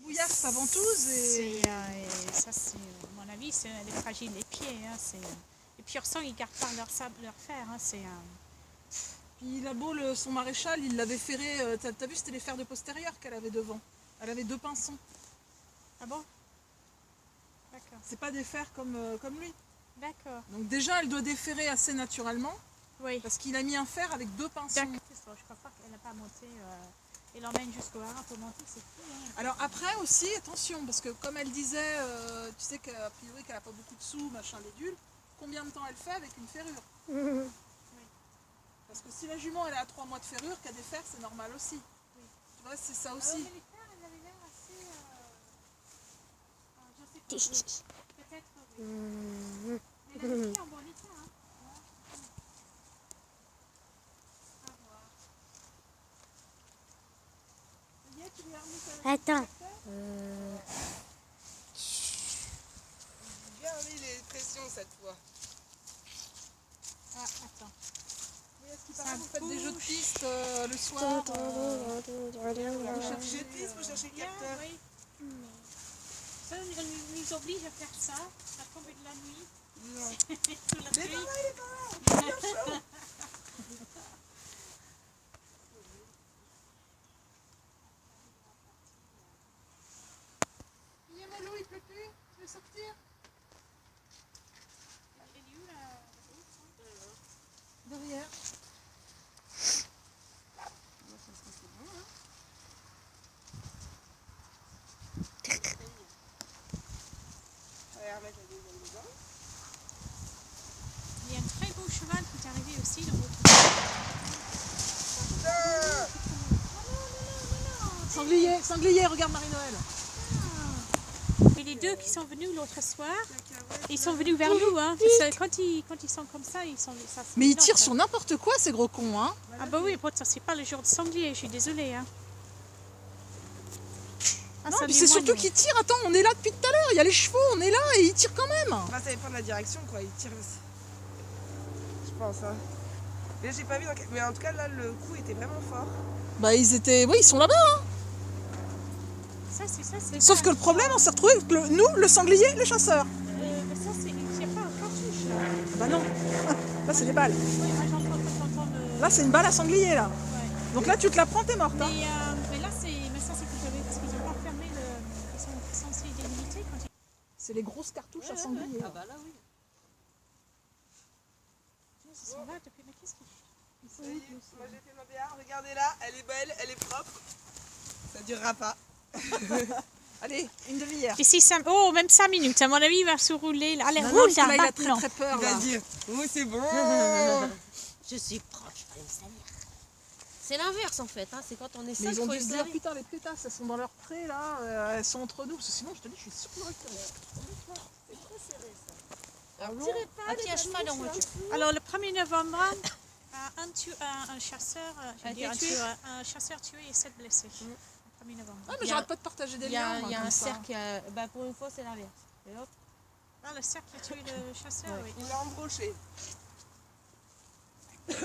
fouillasse, sa ventouse et ça, c'est, à mon avis, c'est les fragiles, les pieds. Hein, les purs sangs, ils ne gardent pas leur fer. Hein, Puis il a beau, son maréchal, il l'avait ferré. T'as vu, c'était les fers de postérieur qu'elle avait devant. Elle avait 2 pinçons. Ah bon? D'accord. C'est pas des fers comme lui. D'accord. Donc déjà, elle doit déferrer assez naturellement. Oui. Parce qu'il a mis un fer avec 2 pinçons. D'accord. Je crois pas qu'elle n'a pas monté. Et l'emmène jusqu'au haras pour monter, c'est fou. Hein. Alors après aussi, attention, parce que comme elle disait, tu sais qu'a priori qu'elle n'a pas beaucoup de sous, machin, l'édule, combien de temps elle fait avec une ferrure? Oui. Parce que si la jument elle a 3 mois de ferrure, qu'elle a des fers, c'est normal aussi. Oui. Tu vois, c'est ça aussi. Alors, mais les fers, elle avait l'air assez... je sais pas. Peut-être, oui. Mais elle avait pris en bon état. Hein. À voir. Tu lui as remis ta... Attends. Bien mis les pressions cette fois. Ah, attends. Oui, est-ce qu'il paraît que vous faites des jeux de piste le soir Vous cherchez jeu de piste, vous cherchez Bien, capteur. oui. Ça, on nous oblige à faire ça, à tomber de la nuit. Non. Sous la Il est pluie. pas là, il est pas là. Il est chaud. Il est mollo, il pleut plus. Tu veux sortir? Elle est où la route? Derrière. On va remettre la deuxième dedans. Il y a un très beau cheval qui est arrivé aussi dans votre... Sanglier, sanglier, regarde Marie-Noël. Et les deux qui sont venus l'autre soir, ils sont venus vers nous. Hein. Parce que quand ils sont comme ça, ils sont... Ça, Mais ils tirent sur n'importe quoi, ces gros cons, hein. Ah bah oui, pourtant c'est pas le jour de sanglier, je suis désolée. Hein. Ah, Non, ça puis lui c'est moigne, surtout oui. qu'ils tirent. Attends, on est là depuis tout à l'heure. Il y a les chevaux, on est là et ils tirent quand même. Bah, ça dépend de la direction quoi, il tire. Je pense hein. Mais j'ai pas vu dans quel... Mais en tout cas là le coup était vraiment fort. Bah ils étaient, oui, ils sont là-bas. Hein. Ça, c'est Sauf que le problème, on s'est retrouvé avec nous, le sanglier, les chasseurs. Mais ça, c'est... Il n'y a pas un cartouche là. Bah non. Là c'est des balles. Oui, moi j'entends le... Là c'est une balle à sanglier là. Ouais. Donc là tu te la prends, t'es morte. Hein. Mais là, mais ça c'est plutôt bien parce qu'ils n'ont pas fermé le... Ils sont censés délimiter quand ils... C'est les grosses cartouches à sanglier. Ah bah là oui. Ils sont là depuis... Mais qu'est-ce qu'ils... Ça y est, moi j'ai fait ma BR, regardez là, elle est belle, elle est propre. Ça durera pas. Allez, une demi-heure. D'ici 5... Oh, même 5 minutes. À mon avis, il va se rouler. Là. Allez, Non, roule parce que là, il a maintenant. très peur. Il va Là. dire, oh c'est bon. Je suis proche, je vais me salir. C'est l'inverse en fait, hein. C'est quand on est Mais seul ils ont faut dû se se dire, salir. putain, les pétasses, elles sont dans leur pré là, elles sont entre nous. Parce que sinon, je te dis, je suis sûr que c'est très serré ça. Alors, tirez pas, qui a cheval en voiture. Alors, le 1er novembre, un chasseur, un chasseur tué et 7 blessés. Le 1er novembre. Ah, mais j'arrête pas de partager des Il y a, liens. moi, il y a comme un ça. cercle, bah pour une fois c'est l'inverse. Et hop. Ah, le cercle a tué le chasseur, oui. Il l'a embroché. De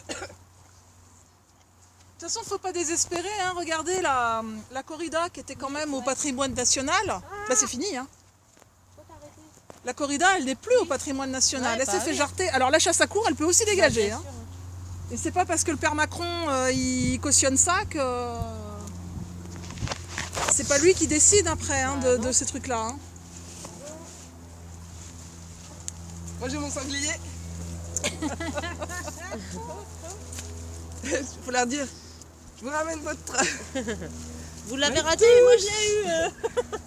toute façon, faut pas désespérer. Hein. Regardez la corrida qui était quand même au patrimoine national. Bah, c'est fini. Hein. La corrida, elle n'est plus au patrimoine national. Ouais, Elle bah s'est fait oui. jarter. Alors, la chasse à courre, elle peut aussi dégager. Bien Hein. sûr, hein. Et c'est pas parce que le père Macron il cautionne ça que. C'est pas lui qui décide après hein, de ces trucs-là. Hein. Moi j'ai mon sanglier. Faut leur dire, je vous ramène votre... Vous l'avez raté, mais moi je l'ai eu.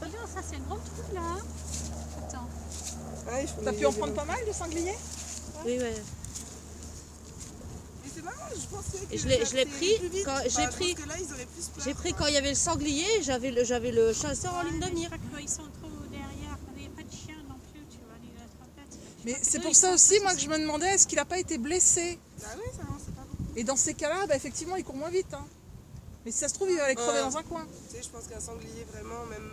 Dis donc, ça c'est un gros trou là. Hein. Attends. Ouais, il faut T'as les- pu en prendre pas mal de sangliers? Oui, ouais. Mais c'est marrant, je pensais que Et je l'ai ça pris plus vite. quand- Je pense que là ils auraient plus peur. J'ai pris quand il y avait le sanglier, j'avais le chasseur en ligne de mire. Je crois qu'ils sont trop derrière. Il n'y a pas de chien non plus, tu vois, ni de la trompette. Mais c'est pour ça aussi, moi, que je me demandais, est-ce qu'il n'a pas été blessé? Bah oui, ça avance pas beaucoup. Et dans ces cas-là, bah, effectivement, il court moins vite. Hein. Mais si ça se trouve, il va aller crever dans un coin. Tu sais, je pense qu'un sanglier vraiment, même...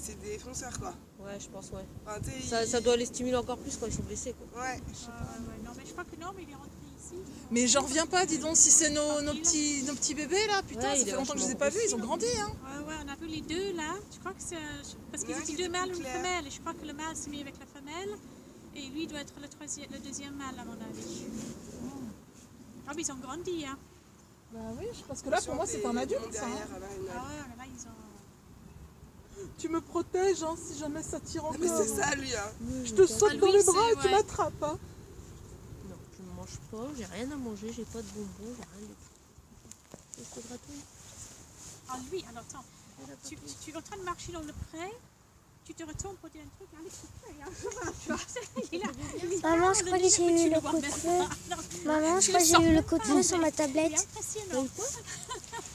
c'est des défonceurs quoi. Ouais, je pense, ouais. Enfin, tu sais, Ça doit les stimuler encore plus quand ils sont blessés, quoi. Ouais, je sais pas. Non, mais je crois que non, mais il est rentré ici. Mais j'en reviens pas, dis donc, si c'est nos petits bébés là, putain, Ouais, ça il fait est longtemps que je les ai vachement pas vus, ils ont grandi. Hein. Ouais, ouais, on a vu les deux là. Je crois que c'est. Parce qu'ils Ouais, étaient c'était deux mâles plus ou une clair. femelle. Et je crois que le mâle s'est mis avec la femelle. Et lui doit être le deuxième mâle, à mon avis. Ah, mais ils ont grandi, hein. Bah oui, parce que là, pour moi, c'est un adulte, ça. hein. Derrière, là, une- Ah ouais, mais là, ils ont. Tu me protèges, hein, si jamais ça tire encore. Mais c'est ça, lui, hein. Je te saute Ah, dans lui, les bras et c'est- tu ouais. m'attrapes. Hein. Non, je ne mange pas, j'ai rien à manger, j'ai pas de bonbons, j'ai rien du tout. C'est gratuit. Ah, lui, alors attends. Tu es en train de marcher dans le pré. Tu te retournes pour dire un truc, allez, tu vois, il a- Maman, je crois que j'ai eu le coup de feu. Maman, je crois que j'ai eu le coup de feu sur ma Il est tablette. impressionnant.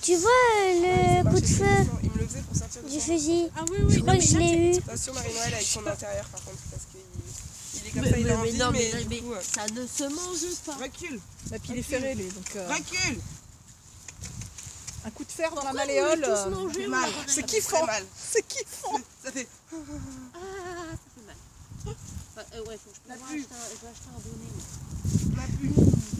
Tu vois le coup de feu Il me le faisait pour sortir de du son... fusil? Ah oui, Je oui, crois non, que mais je là, l'ai eu. Attention Marie-Noël avec son intérieur par contre, parce qu'il est comme ça, il a envie, non, mais mais du coup... ça ne se mange pas. Recule, Et puis il est ferré, lui. Donc, recule. un coup de fer dans la Pourquoi malléole. vous voulez tous manger, mal. moi, C'est Très kiffant. mal. C'est kiffant. Ça fait... Ah, ça fait mal. Ouais, faut que je La dois pub. acheter un bonnet. On a pu.